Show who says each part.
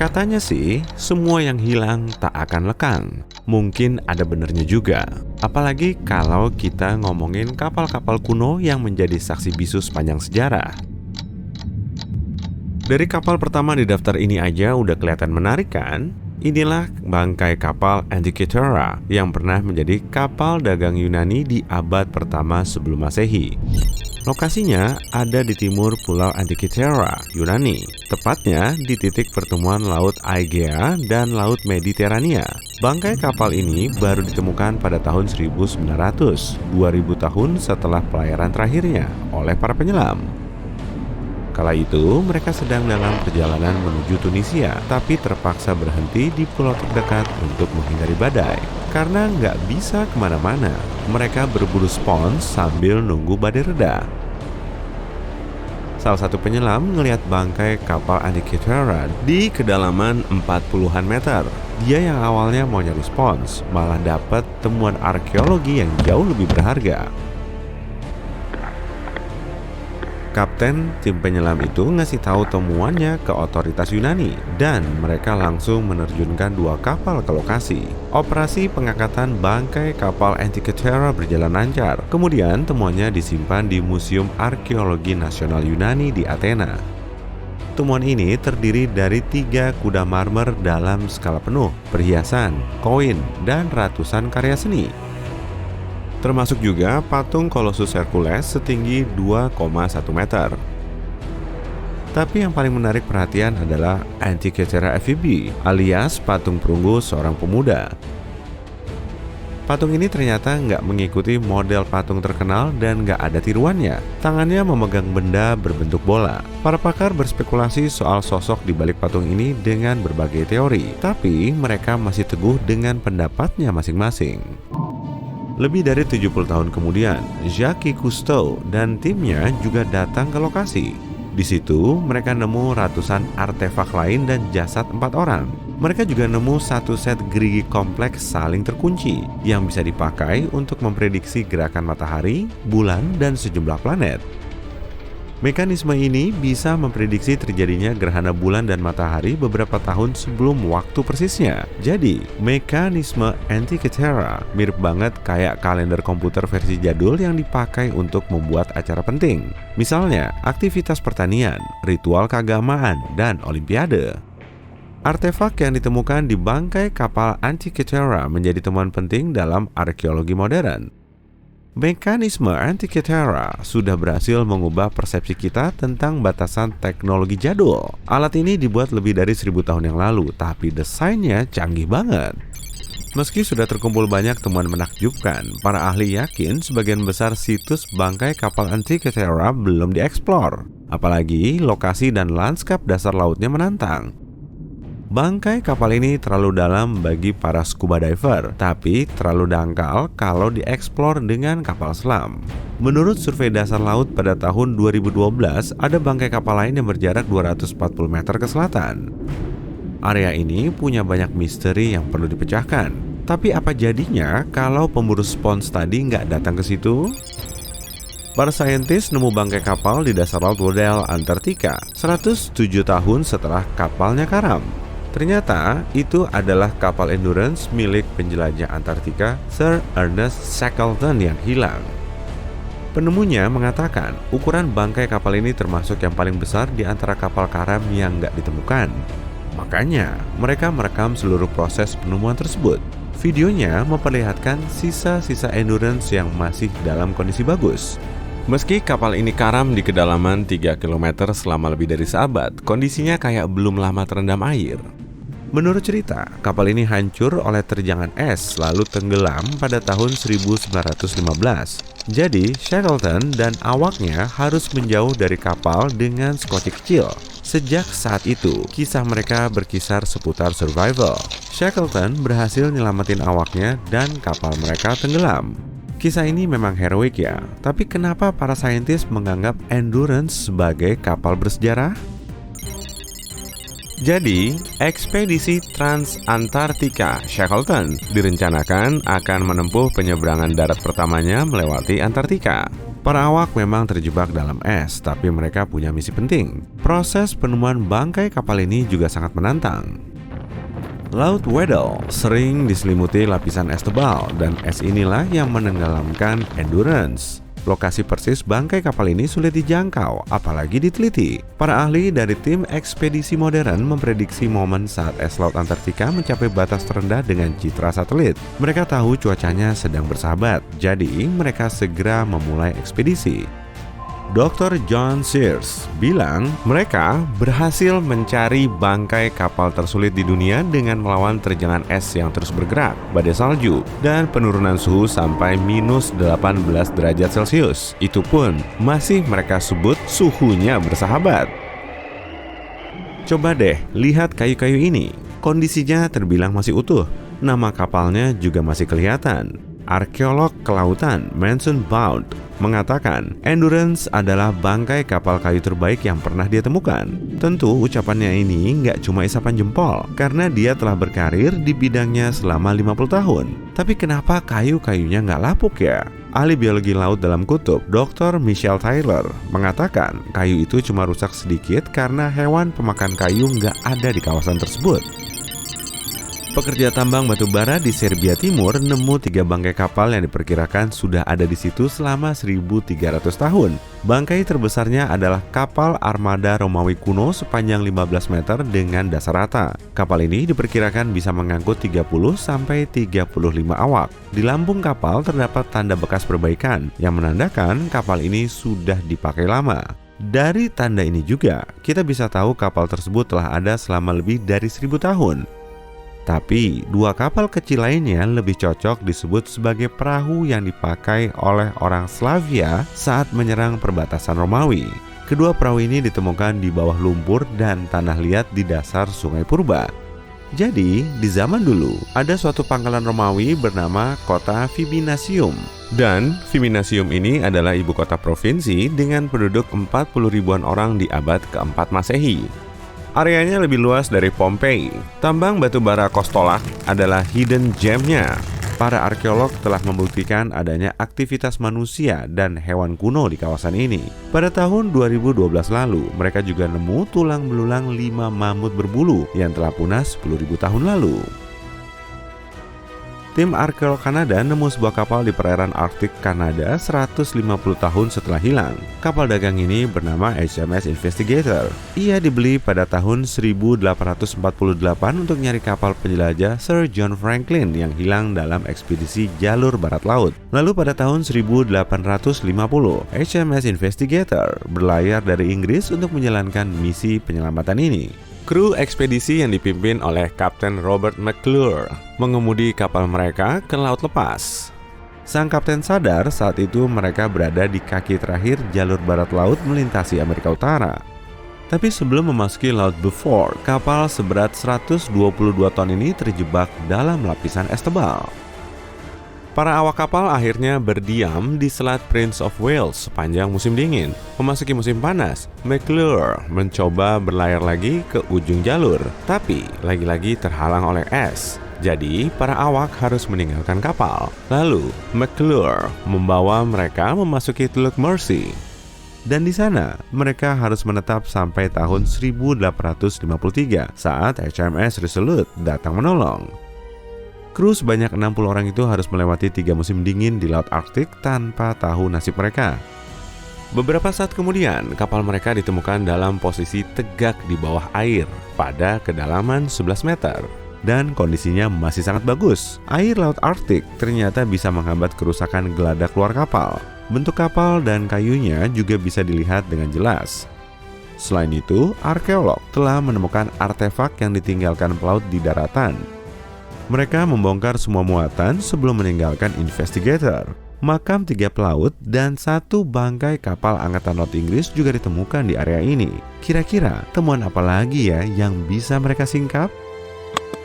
Speaker 1: Katanya sih, semua yang hilang tak akan lekang. Mungkin ada benernya juga. Apalagi kalau kita ngomongin kapal-kapal kuno yang menjadi saksi bisu sepanjang sejarah. Dari kapal pertama di daftar ini aja udah kelihatan menarik kan? Inilah bangkai kapal Antikythera yang pernah menjadi kapal dagang Yunani di abad pertama sebelum Masehi. Lokasinya ada di timur pulau Antikythera, Yunani, tepatnya di titik pertemuan Laut Aegea dan Laut Mediterania. Bangkai kapal ini baru ditemukan pada tahun 1900, 2000 tahun setelah pelayaran terakhirnya oleh para penyelam. Kala itu, mereka sedang dalam perjalanan menuju Tunisia, tapi terpaksa berhenti di pulau terdekat untuk menghindari badai. Karena nggak bisa kemana-mana, mereka berburu spons sambil nunggu badai reda. Salah satu penyelam ngelihat bangkai kapal Antikythera di kedalaman 40-an meter. Dia yang awalnya mau nyari spons, malah dapat temuan arkeologi yang jauh lebih berharga. Kapten tim penyelam itu ngasih tahu temuannya ke otoritas Yunani dan mereka langsung menerjunkan 2 kapal ke lokasi. Operasi pengangkatan bangkai kapal Antikythera berjalan lancar. Kemudian temuannya disimpan di Museum Arkeologi Nasional Yunani di Athena. Temuan ini terdiri dari 3 kuda marmer dalam skala penuh, perhiasan, koin, dan ratusan karya seni. Termasuk juga patung Colossus Hercules setinggi 2,1 meter. Tapi yang paling menarik perhatian adalah Antikythera FEB alias patung perunggu seorang pemuda. Patung ini ternyata nggak mengikuti model patung terkenal dan nggak ada tiruannya. Tangannya memegang benda berbentuk bola. Para pakar berspekulasi soal sosok di balik patung ini dengan berbagai teori, tapi mereka masih teguh dengan pendapatnya masing-masing. Lebih dari 70 tahun kemudian, Jacques Cousteau dan timnya juga datang ke lokasi. Di situ, mereka nemu ratusan artefak lain dan jasad 4 orang. Mereka juga nemu 1 set gerigi kompleks saling terkunci yang bisa dipakai untuk memprediksi gerakan matahari, bulan, dan sejumlah planet. Mekanisme ini bisa memprediksi terjadinya gerhana bulan dan matahari beberapa tahun sebelum waktu persisnya. Jadi, mekanisme Antikythera mirip banget kayak kalender komputer versi jadul yang dipakai untuk membuat acara penting. Misalnya, aktivitas pertanian, ritual keagamaan, dan olimpiade. Artefak yang ditemukan di bangkai kapal Antikythera menjadi temuan penting dalam arkeologi modern. Mekanisme Antikythera sudah berhasil mengubah persepsi kita tentang batasan teknologi jadul. Alat ini dibuat lebih dari 1000 tahun yang lalu, tapi desainnya canggih banget. Meski sudah terkumpul banyak temuan menakjubkan, para ahli yakin sebagian besar situs bangkai kapal Antikythera belum dieksplor. Apalagi lokasi dan lanskap dasar lautnya menantang. Bangkai kapal ini terlalu dalam bagi para scuba diver, tapi terlalu dangkal kalau dieksplor dengan kapal selam. Menurut survei dasar laut pada tahun 2012, ada bangkai kapal lain yang berjarak 240 meter ke selatan. Area ini punya banyak misteri yang perlu dipecahkan. Tapi apa jadinya kalau pemburu spons tadi nggak datang ke situ? Para saintis nemu bangkai kapal di dasar laut Weddell, Antartika, 107 tahun setelah kapalnya karam. Ternyata itu adalah kapal endurance milik penjelajah Antartika Sir Ernest Shackleton yang hilang. Penemunya mengatakan ukuran bangkai kapal ini termasuk yang paling besar di antara kapal karam yang nggak ditemukan. Makanya mereka merekam seluruh proses penemuan tersebut. Videonya memperlihatkan sisa-sisa endurance yang masih dalam kondisi bagus. Meski kapal ini karam di kedalaman 3 km selama lebih dari seabad, kondisinya kayak belum lama terendam air. Menurut cerita, kapal ini hancur oleh terjangan es lalu tenggelam pada tahun 1915. Jadi, Shackleton dan awaknya harus menjauh dari kapal dengan skoci kecil. Sejak saat itu, kisah mereka berkisar seputar survival. Shackleton berhasil nyelamatin awaknya dan kapal mereka tenggelam. Kisah ini memang heroik ya, tapi kenapa para saintis menganggap Endurance sebagai kapal bersejarah? Jadi, ekspedisi Trans-Antartika Shackleton direncanakan akan menempuh penyeberangan darat pertamanya melewati Antartika. Para awak memang terjebak dalam es, tapi mereka punya misi penting. Proses penemuan bangkai kapal ini juga sangat menantang. Laut Weddell sering diselimuti lapisan es tebal, dan es inilah yang menenggelamkan Endurance. Lokasi persis bangkai kapal ini sulit dijangkau, apalagi diteliti. Para ahli dari tim ekspedisi modern memprediksi momen saat es laut Antartika mencapai batas terendah dengan citra satelit. Mereka tahu cuacanya sedang bersahabat, jadi mereka segera memulai ekspedisi. Dr. John Sears bilang mereka berhasil mencari bangkai kapal tersulit di dunia dengan melawan terjangan es yang terus bergerak, badai salju, dan penurunan suhu sampai minus 18 derajat Celcius. Itu pun masih mereka sebut suhunya bersahabat. Coba deh lihat kayu-kayu ini, kondisinya terbilang masih utuh. Nama kapalnya juga masih kelihatan. Arkeolog kelautan Manson Bound mengatakan Endurance adalah bangkai kapal kayu terbaik yang pernah dia temukan. Tentu ucapannya ini nggak cuma isapan jempol, karena dia telah berkarir di bidangnya selama 50 tahun. Tapi kenapa kayu-kayunya nggak lapuk ya? Ahli biologi laut dalam kutub, Dr. Michelle Taylor, mengatakan kayu itu cuma rusak sedikit karena hewan pemakan kayu nggak ada di kawasan tersebut. Pekerja tambang batu bara di Serbia Timur nemu 3 bangkai kapal yang diperkirakan sudah ada di situ selama 1.300 tahun. Bangkai terbesarnya adalah kapal armada Romawi kuno sepanjang 15 meter dengan dasar rata. Kapal ini diperkirakan bisa mengangkut 30-35 awak. Di lambung kapal terdapat tanda bekas perbaikan yang menandakan kapal ini sudah dipakai lama. Dari tanda ini juga, kita bisa tahu kapal tersebut telah ada selama lebih dari 1.000 tahun. Tapi, 2 kapal kecil lainnya lebih cocok disebut sebagai perahu yang dipakai oleh orang Slavia saat menyerang perbatasan Romawi. Kedua perahu ini ditemukan di bawah lumpur dan tanah liat di dasar Sungai Purba. Jadi, di zaman dulu, ada suatu pangkalan Romawi bernama kota Viminasium. Dan Viminasium ini adalah ibu kota provinsi dengan penduduk 40 ribuan orang di abad keempat Masehi. Areanya lebih luas dari Pompei. Tambang batu bara Kostolak adalah hidden gem-nya. Para arkeolog telah membuktikan adanya aktivitas manusia dan hewan kuno di kawasan ini. Pada tahun 2012 lalu, mereka juga nemu tulang belulang 5 mamut berbulu yang telah punah 10.000 tahun lalu. Tim arkeolog Kanada nemu sebuah kapal di perairan Arktik Kanada 150 tahun setelah hilang. Kapal dagang ini bernama HMS Investigator. Ia dibeli pada tahun 1848 untuk nyari kapal penjelajah Sir John Franklin yang hilang dalam ekspedisi jalur barat laut. Lalu pada tahun 1850, HMS Investigator berlayar dari Inggris untuk menjalankan misi penyelamatan ini. Kru ekspedisi yang dipimpin oleh Kapten Robert McClure mengemudi kapal mereka ke laut lepas. Sang kapten sadar saat itu mereka berada di kaki terakhir jalur barat laut melintasi Amerika Utara. Tapi sebelum memasuki Laut Beaufort, kapal seberat 122 ton ini terjebak dalam lapisan es tebal. Para awak kapal akhirnya berdiam di Selat Prince of Wales sepanjang musim dingin. Memasuki musim panas, McClure mencoba berlayar lagi ke ujung jalur, tapi lagi-lagi terhalang oleh es. Jadi, para awak harus meninggalkan kapal. Lalu, McClure membawa mereka memasuki Teluk Mersey. Dan di sana, mereka harus menetap sampai tahun 1853 saat HMS Resolute datang menolong. Kru sebanyak 60 orang itu harus melewati 3 musim dingin di Laut Arktik tanpa tahu nasib mereka. Beberapa saat kemudian, kapal mereka ditemukan dalam posisi tegak di bawah air pada kedalaman 11 meter. Dan kondisinya masih sangat bagus. Air Laut Arktik ternyata bisa menghambat kerusakan geladak luar kapal. Bentuk kapal dan kayunya juga bisa dilihat dengan jelas. Selain itu, arkeolog telah menemukan artefak yang ditinggalkan pelaut di daratan. Mereka membongkar semua muatan sebelum meninggalkan Investigator. Makam 3 pelaut dan 1 bangkai kapal angkatan laut Inggris juga ditemukan di area ini. Kira-kira temuan apa lagi ya yang bisa mereka singkap?